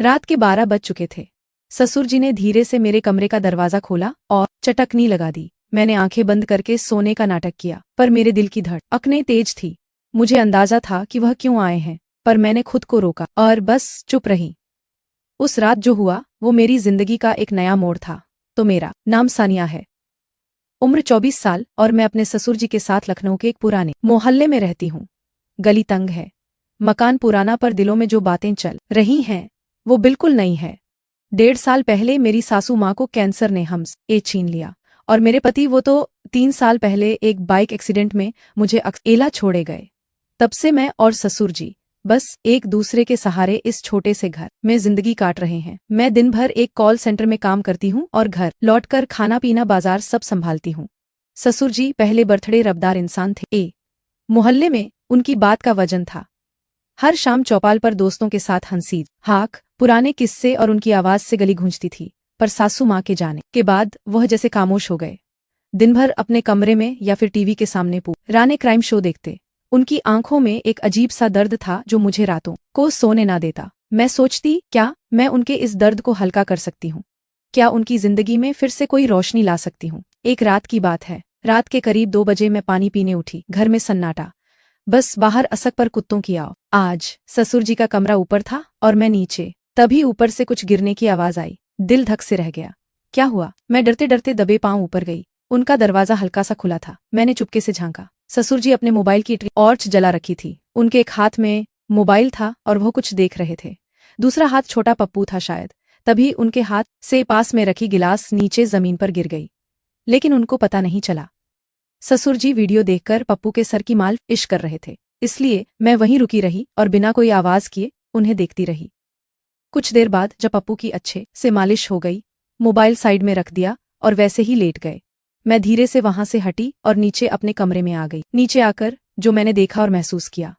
रात के 12 बज चुके थे। ससुर जी ने धीरे से मेरे कमरे का दरवाजा खोला और चटकनी लगा दी। मैंने आंखें बंद करके सोने का नाटक किया, पर मेरे दिल की धड़कनें तेज थी। मुझे अंदाजा था कि वह क्यों आए हैं, पर मैंने खुद को रोका और बस चुप रही। उस रात जो हुआ वो मेरी जिंदगी का एक नया मोड़ था। तो मेरा नाम सानिया है, उम्र 24 साल और मैं अपने ससुर जी के साथ लखनऊ के एक पुराने मोहल्ले में रहती हूँ। गली तंग है, मकान पुराना, पर दिलों में जो बातें चल रही हैं वो बिल्कुल नई है। 1.5 साल पहले मेरी सासू माँ को कैंसर ने हमसे छीन लिया और मेरे पति वो तो 3 साल पहले एक बाइक एक्सीडेंट में मुझे अकेला छोड़े गए। तब से मैं और ससुर जी बस एक दूसरे के सहारे इस छोटे से घर में जिंदगी काट रहे हैं। मैं दिन भर एक कॉल सेंटर में काम करती हूँ और घर लौटकर खाना पीना बाजार सब संभालती हूँ। ससुर जी पहले बर्थडे रबदार इंसान थे। मोहल्ले में उनकी बात का वजन था। हर शाम चौपाल पर दोस्तों के साथ हंसी हाक, पुराने किस्से और उनकी आवाज से गली गूंजती थी। पर सासू माँ के जाने के बाद वह जैसे खामोश हो गए। दिन भर अपने कमरे में या फिर टीवी के सामने पुराने क्राइम शो देखते। उनकी आंखों में एक अजीब सा दर्द था जो मुझे रातों को सोने ना देता। मैं सोचती, क्या मैं उनके इस दर्द को हल्का कर सकती हूँ? क्या उनकी जिंदगी में फिर से कोई रोशनी ला सकती हूँ? एक रात की बात है। रात के करीब 2 बजे मैं पानी पीने उठी। घर में सन्नाटा, बस बाहर असक पर कुत्तों की आव। आज ससुर जी का कमरा ऊपर था और मैं नीचे। तभी ऊपर से कुछ गिरने की आवाज आई। दिल धक से रह गया। क्या हुआ? मैं डरते डरते दबे पांव ऊपर गई। उनका दरवाजा हल्का सा खुला था। मैंने चुपके से झांका। ससुर जी अपने मोबाइल की टॉर्च जला रखी थी। उनके एक हाथ में मोबाइल था और वह कुछ देख रहे थे। दूसरा हाथ छोटा पप्पू था शायद। तभी उनके हाथ से पास में रखी गिलास नीचे जमीन पर गिर गई, लेकिन उनको पता नहीं चला। ससुर जी वीडियो देखकर पप्पू के सर की मालिश कर रहे थे, इसलिए मैं वहीं रुकी रही और बिना कोई आवाज किए उन्हें देखती रही। कुछ देर बाद जब पप्पू की अच्छे से मालिश हो गई, मोबाइल साइड में रख दिया और वैसे ही लेट गए। मैं धीरे से वहां से हटी और नीचे अपने कमरे में आ गई। नीचे आकर जो मैंने देखा और महसूस किया,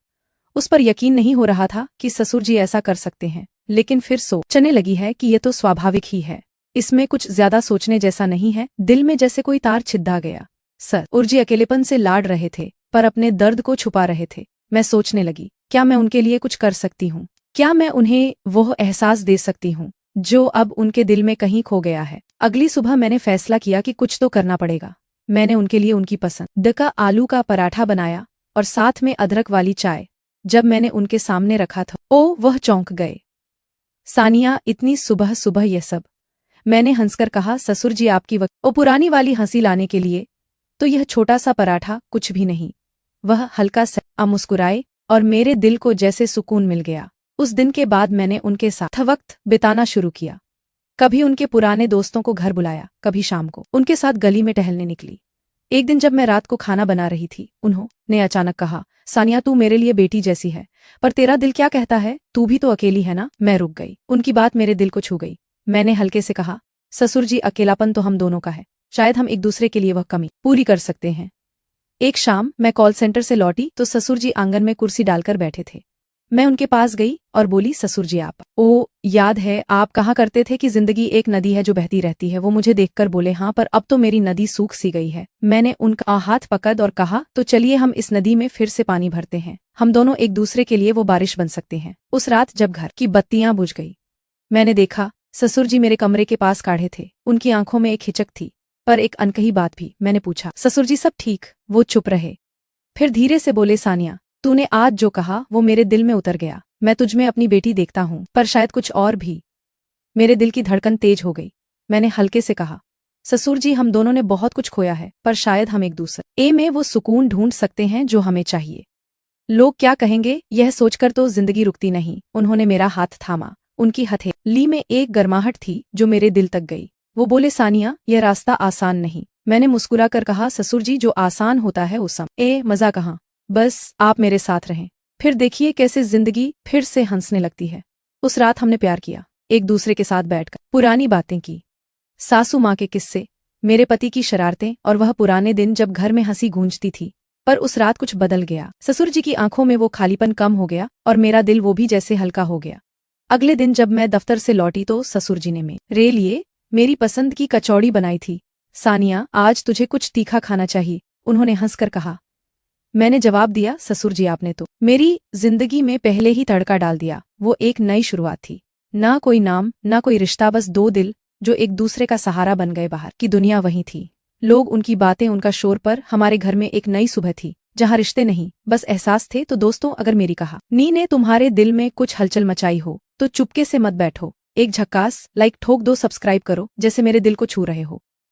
उस पर यकीन नहीं हो रहा था कि ससुर जी ऐसा कर सकते हैं। लेकिन फिर सोचने लगी है कि ये तो स्वाभाविक ही है, इसमें कुछ ज्यादा सोचने जैसा नहीं है। दिल में जैसे कोई तार छिद्दा गया। ससुर जी अकेलेपन से लाड रहे थे, पर अपने दर्द को छुपा रहे थे। मैं सोचने लगी, क्या मैं उनके लिए कुछ कर सकती हूँ? क्या मैं उन्हें वह एहसास दे सकती हूँ जो अब उनके दिल में कहीं खो गया है? अगली सुबह मैंने फैसला किया कि कुछ तो करना पड़ेगा। मैंने उनके लिए उनकी पसंद का आलू का पराठा बनाया और साथ में अदरक वाली चाय। जब मैंने उनके सामने रखा था, वह चौंक गए। सानिया, इतनी सुबह सुबह ये सब? मैंने हंसकर कहा। ससुर जी आपकी पुरानी वाली हंसी लाने के लिए तो यह छोटा सा पराठा कुछ भी नहीं। वह हल्का सा मुस्कुराए और मेरे दिल को जैसे सुकून मिल गया। उस दिन के बाद मैंने उनके साथ वक्त बिताना शुरू किया। कभी उनके पुराने दोस्तों को घर बुलाया, कभी शाम को उनके साथ गली में टहलने निकली। एक दिन जब मैं रात को खाना बना रही थी, उन्होंने अचानक कहा, सानिया तू मेरे लिए बेटी जैसी है, पर तेरा दिल क्या कहता है? तू भी तो अकेली है ना? मैं रुक गई। उनकी बात मेरे दिल को छू गई। मैंने हल्के से कहा, ससुर जी अकेलापन तो हम दोनों का है, शायद हम एक दूसरे के लिए वह कमी पूरी कर सकते हैं। एक शाम मैं कॉल सेंटर से लौटी तो ससुर जी आंगन में कुर्सी डालकर बैठे थे। मैं उनके पास गई और बोली, ससुर जी आप याद है आप कहा करते थे कि जिंदगी एक नदी है जो बहती रहती है। वो मुझे देखकर बोले, हाँ, पर अब तो मेरी नदी सूख सी गई है। मैंने उनका हाथ पकड़ और कहा, तो चलिए हम इस नदी में फिर से पानी भरते हैं। हम दोनों एक दूसरे के लिए वो बारिश बन सकते हैं। उस रात जब घर की बत्तियां बुझ गई, मैंने देखा ससुर जी मेरे कमरे के पास खड़े थे। उनकी आंखों में एक हिचक थी, पर एक अनकही बात भी। मैंने पूछा, ससुर जी सब ठीक? वो चुप रहे, फिर धीरे से बोले, सानिया तूने आज जो कहा वो मेरे दिल में उतर गया। मैं तुझमें अपनी बेटी देखता हूँ, पर शायद कुछ और भी। मेरे दिल की धड़कन तेज हो गई। मैंने हल्के से कहा, ससुर जी हम दोनों ने बहुत कुछ खोया है, पर शायद हम एक दूसरे में वो सुकून ढूंढ सकते हैं जो हमें चाहिए। लोग क्या कहेंगे यह सोचकर तो जिंदगी रुकती नहीं। उन्होंने मेरा हाथ थामा। उनकी हथेली में एक गर्माहट थी जो मेरे दिल तक गई। वो बोले, सानिया यह रास्ता आसान नहीं। मैंने मुस्कुरा कर कहा, ससुर जी जो आसान होता है उस समय मजा कहाँ, बस आप मेरे साथ रहें, फिर देखिए कैसे जिंदगी फिर से हंसने लगती है। उस रात हमने प्यार किया, एक दूसरे के साथ बैठकर पुरानी बातें की, सासू माँ के किस्से, मेरे पति की शरारतें और वह पुराने दिन जब घर में हंसी गूंजती थी। पर उस रात कुछ बदल गया। ससुर जी की आंखों में वो खालीपन कम हो गया और मेरा दिल वो भी जैसे हल्का हो गया। अगले दिन जब मैं दफ्तर से लौटी तो ससुर जी ने मेरे लिए मेरी पसंद की कचौड़ी बनाई थी। सानिया आज तुझे कुछ तीखा खाना चाहिए, उन्होंने हंसकर कहा। मैंने जवाब दिया, ससुर जी आपने तो मेरी जिंदगी में पहले ही तड़का डाल दिया। वो एक नई शुरुआत थी, ना कोई नाम, ना कोई रिश्ता, बस दो दिल जो एक दूसरे का सहारा बन गए। बाहर की दुनिया वहीं थी, लोग, उनकी बातें, उनका शोर, पर हमारे घर में एक नई सुबह थी जहाँ रिश्ते नहीं, बस एहसास थे। तो दोस्तों, अगर मेरी कहानी ने तुम्हारे दिल में कुछ हलचल मचाई हो तो चुपके से मत बैठो, एक झक्कास लाइक ठोक दो, सब्सक्राइब करो जैसे मेरे दिल को छू रहे हो।